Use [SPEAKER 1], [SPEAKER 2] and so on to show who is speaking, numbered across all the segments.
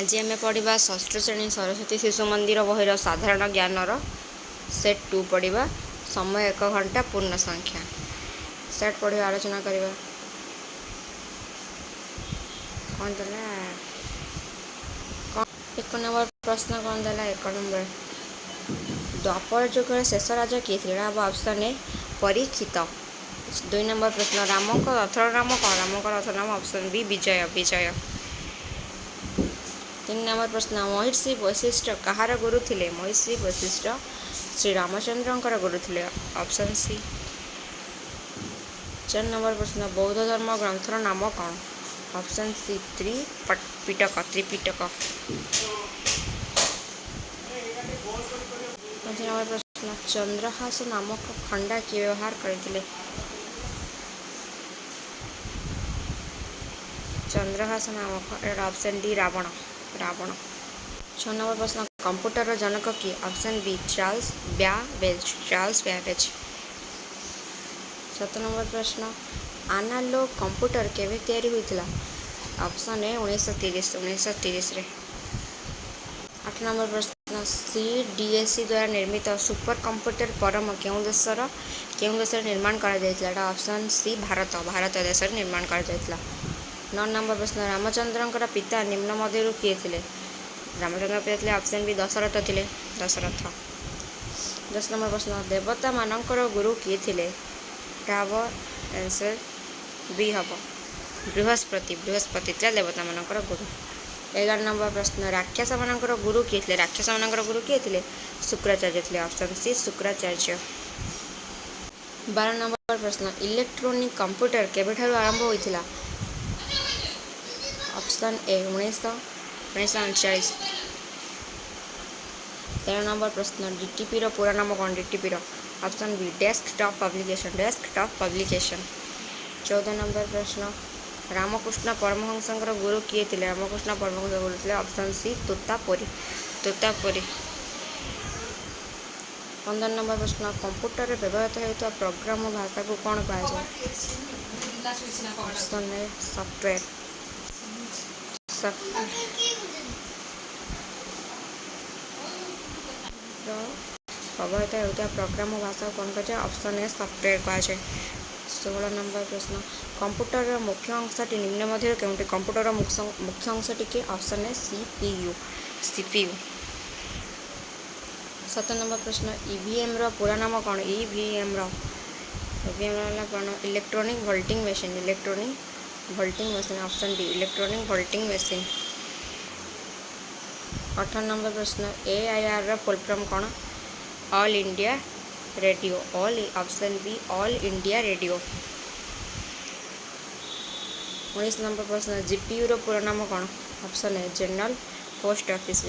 [SPEAKER 1] आज आम पढ़ा षष्ठ श्रेणी सरस्वती शिशु मंदिर बहिर साधारण ज्ञानर सेट 2 पढ़ा। समय 1 घंटा पूर्ण संख्या सेट पढ़ा आलोचना करवा। कौन देला एक नंबर प्रश्न कौन देला एक नंबर द्वापर जुगर शेष राजा किए थे ऑप्शन ए परीक्षित। 2 नंबर प्रश्न रामक रथर नाम कौन रामक रथर नाम option B Vijay Vijay. 3 number प्रश्न महर्षि वशिष्ठ कहार गुरु थिले महर्षि वशिष्ठ श्री रामचंद्रंकर गुरु थिले ऑप्शन सी। 4 नंबर प्रश्न बौद्ध धर्म ग्रंथर नाम कौन option C Tripitaka Tripitaka. 5 number प्रश्न चंद्रहास नामक खंडा किए व्यवहार करते चंद्रहास नामक option D Ravana Ravana. 6 number प्रश्न कंप्यूटर जनक किए option B Charles Babbage. 7 number प्रश्न एनालॉग कंप्यूटर केवे तैयारी होइतिला ऑप्शन ए 1930 रे। 8 नंबर प्रश्न CDSE द्वारा निर्मित सुपर कंप्यूटर परम केउं देशर निर्माण करा जायतिला ऑप्शन सी भारत देश निर्माण करा जायतिला। 9 नंबर प्रश्न रामचंद्रंकर पिता निम्न मध्यरु किए थिले रामचंद्र पिता थिले ऑप्शन बी दशरथ थिले दशरथ। 10 नंबर प्रश्न देवता मानकर गुरु किए थिले आंसर बी हम बृहस्पति थिले देवता मानकर गुरु। 11 नंबर प्रश्न राक्षस मानकर गुरु किए थिले राक्षस मानकर गुरु किए थिले शुक्राचार्य थिले ऑप्शन सी शुक्राचार्य। 12 नंबर प्रश्न इलेक्ट्रोनिक कंप्यूटर केबेठारु आरंभ होइथिला ऑप्शन ए 1939। 13 नंबर प्रश्न डीटीपी रो पूरा नाम कौन डीटीपी रो option B desktop publication. 14 number प्रश्न रामकृष्ण परमहंसंकर गुरु किए थिले रामकृष्ण परमहंस गुरु थिले ऑप्शन सी तोतापुरी। 15 नंबर प्रश्न कंप्यूटर रे व्यवहृत होता प्रोग्राम भाषा को कौन कहा ऑप्शन ए सॉफ्टवेयर। व्यवहृत होता प्रोग्राम भाषा कौन कहा ऑप्शन ए सॉफ्टवेयर कहा। 16 नंबर प्रश्न कंप्यूटर मुख्य अंशटी निम्न मध्य केउंटी कंप्यूटर मुख्य अंशटी के ऑप्शन ए सीपीयू। 17 नंबर प्रश्न ईवीएम रो पूरा नाम कौन ईवीएम रो कौन electronic voting machine option D electronic voting machine. 18 number प्रश्न AIR रो फुल फॉर्म कौन all India radio option B all India radio. 19 number प्रश्न जीपीयू रो पूरा नाम कौन option A general post office.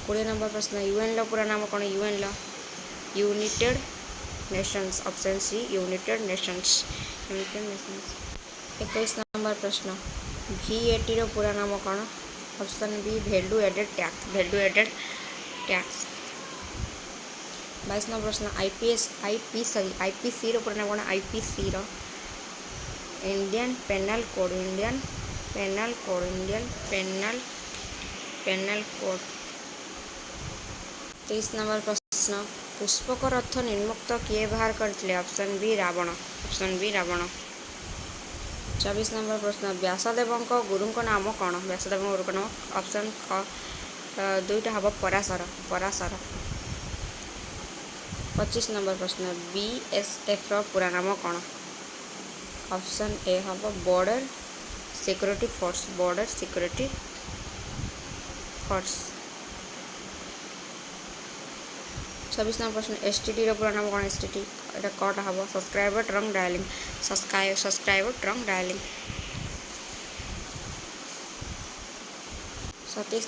[SPEAKER 1] 20 number प्रश्न यूएन लो पूरा नाम कौन यूएन लो United Nations option C United nations. 21 number प्रश्न VAT रो पूरा नाम कौन option B value added tax. 22 number प्रश्न IPC रो पूरा नाम कौन IPC रो इंडियन पेनल कोड 23 नंबर प्रश्न पुष्पक रथ निर्मुक्त किए बाहर करते ऑप्शन बी रावण। 24 नंबर प्रश्न व्यासदेव गुरु नाम कौन व्यासदेव गुरु नाम ऑप्शन दुईटा हम पराशर। 25 नंबर प्रश्न BSF रो पूरा नाम कौन ऑप्शन ए हम बॉर्डर सिक्योरिटी फोर्स। 26 नंबर प्रश्न STD रो पूरा नाम कौन STD एटा कटा हम सब्सक्राइबर ट्रंक डायलिंग। 27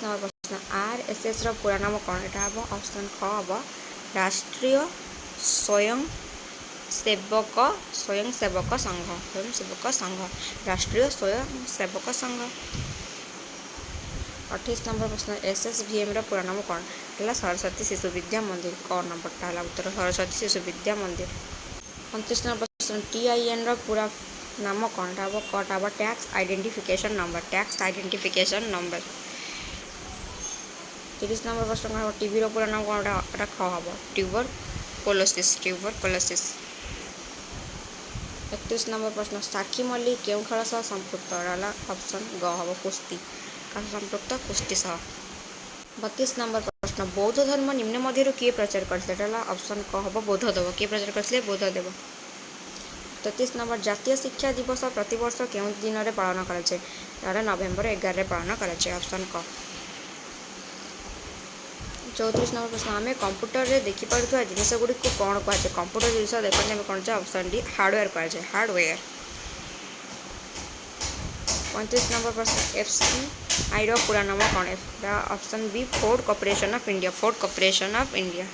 [SPEAKER 1] नंबर प्रश्न RSS रो पूरा नाम कौन एटा हम ऑप्शन ख हम राष्ट्रीय स्वयंसेवक संघ राष्ट्रीय स्वयंसेवक संघ। 28 नंबर प्रश्न SSVM रो पूरा नाम कौन है सरस्वती शिशु विद्या मंदिर क नंबरटा है उत्तर सरस्वती शिशु विद्या मंदिर। 29 नंबर प्रश्न TIN रो पूरा नाम कौन हम कट हम टैक्स आइडेंटिफिकेशन नंबर 30 नंबर प्रश्न कौन हम टीबी पूरा नाम कौन ख हम ट्यूबरकुलोसिस 31 नंबर प्रश्न साक्षी मल्लिक केउं खेल सह संपृक्त रहा ऑप्शन ग हम कुस्ती का संपृक्त कुस्ती सह 32 नंबर प्रश्न बौद्ध धर्म निम्न मध्य किए प्रचार करते ऑप्शन क हम बोधदेव किए प्रचार करते बोधदेव 33 नंबर जातीय शिक्षा दिवस प्रतिवर्ष केउं दिन में पालन कराए नवेम्बर 11 पालन कराए ऑप्शन क 34 नंबर प्रश्न आम कंप्यूटर रे देखिपा जिनस गुड़ी को कौन कहुए कंप्यूटर जिस देखते आम कौन ऑप्शन डी हार्डवेयर कहुए हार्डवेयर 35 नंबर प्रश्न FCI पूरा नाम कौन option B Ford corporation of India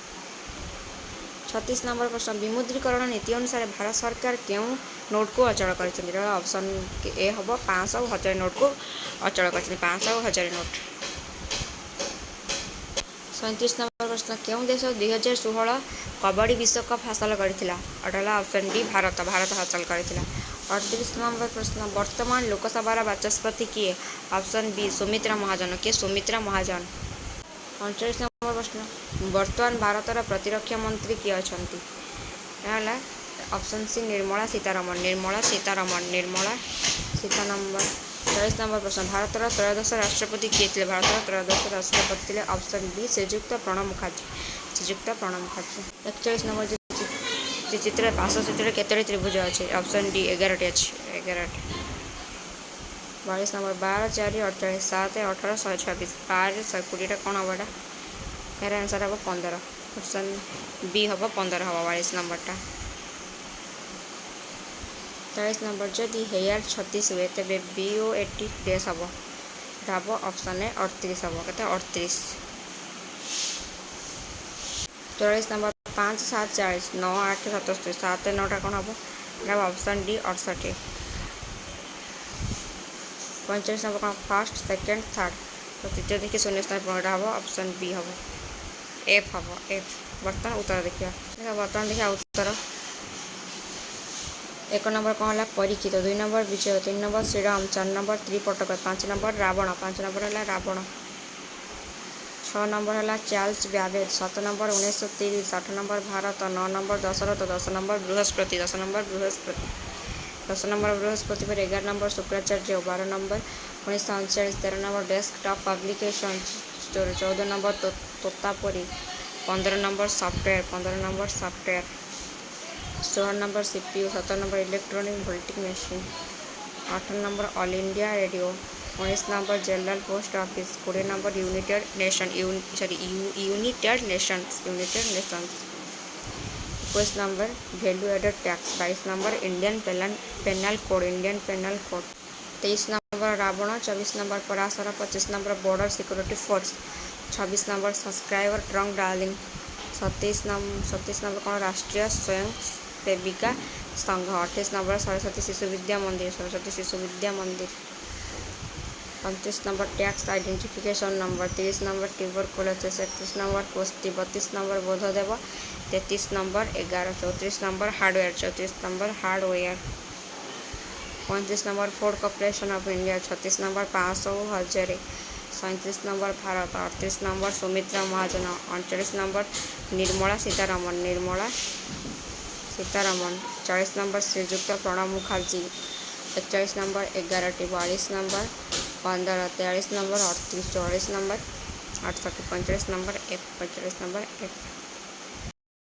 [SPEAKER 1] 36 number प्रश्न विमुद्रीकरण नीति अनुसार भारत सरकार केउं नोट को अचल कर ऑप्शन ए हम 500 और 1000 नोट को अचल कर 500 और 1000 नोट 37 नंबर प्रश्न केउं देश 2016 कबड्डी विश्वकप हासिल करथिला अटला ऑप्शन डी भारत हासिल करथिला 38 नंबर प्रश्न वर्तमान लोकसभा बाचस्पति किए option B Sumitra Mahajan 39 number प्रश्न वर्तमान भारतर प्रतिरक्षा मंत्री किए अच्छा option C Nirmala Sitharaman 40 number प्रश्न भारतर त्रयोदश राष्ट्रपति किए थे भारतर त्रयोदश राष्ट्रपति थे ऑप्शन बी श्रीजुक्त प्रणब मुखर्जी 41 नंबर चित्र पार्श्वचित्र केतोटी त्रिभुज अच्छे ऑप्शन डी 11 अच्छे 11 42 नंबर 12 4 48 7 18 126 12 120 कौन हम यार आंसर हम 15 ऑप्शन बी हम 15 हम 42 नंबर 43 नंबर जदि हेयर 36 हुए तेज BO80 डेज हम ऑप्शन ए 38 हम के 38 44 नंबर 5 7 40 9 8 77 7 9 कौन हम ऑप्शन डी 68 45 नंबर कौन फर्स्ट सेकेंड थर्ड तो तृतीय देखिए शून्य स्थान पूर्णटा हम ऑप्शन बी हम एफ बर्तमान उत्तर देखिए बर्तमान देखिए उत्तर 1 नंबर कौन है Parikshit 2 number Vijay 3 number Shriram 4 number Tripitaka 5 number Ravan 5 number है रावण 6 नंबर है Charles Babbage 7 number 1930 8 number Bharat 9 number Dasharath 10 number Brihaspati 10 number Brihaspati पर 11 number Shukracharya 12 number 1939 13 number desktop publication 14 number Totapuri 15 number software 16 number CPU 17 number electronic voting machine 18 number all India radio 19 number general post office 20 number united nations 21 number value added tax 22 number Indian penal code 23 number Ravan 24 number Parashar 25 number border security force 26 number subscriber trunk dialling 27 number कौन राष्ट्रीय स्वयं सेविका संघ 28 number Saraswati Shishu Vidya Mandir 29 number tax identification number 30 number tuberculosis 31 number कुश्ती 32 number Bodhdev 33 number 11 34 number hardware 35 number Ford corporation of India 36 number 500 1000 37 number Bharat 38 number Sumitra Mahajan 39 number Nirmala Sitharaman 40 number Shrijukta Pranab Mukherjee 41 number 11 42 number 15 43 number 38 44 number 68 45 number F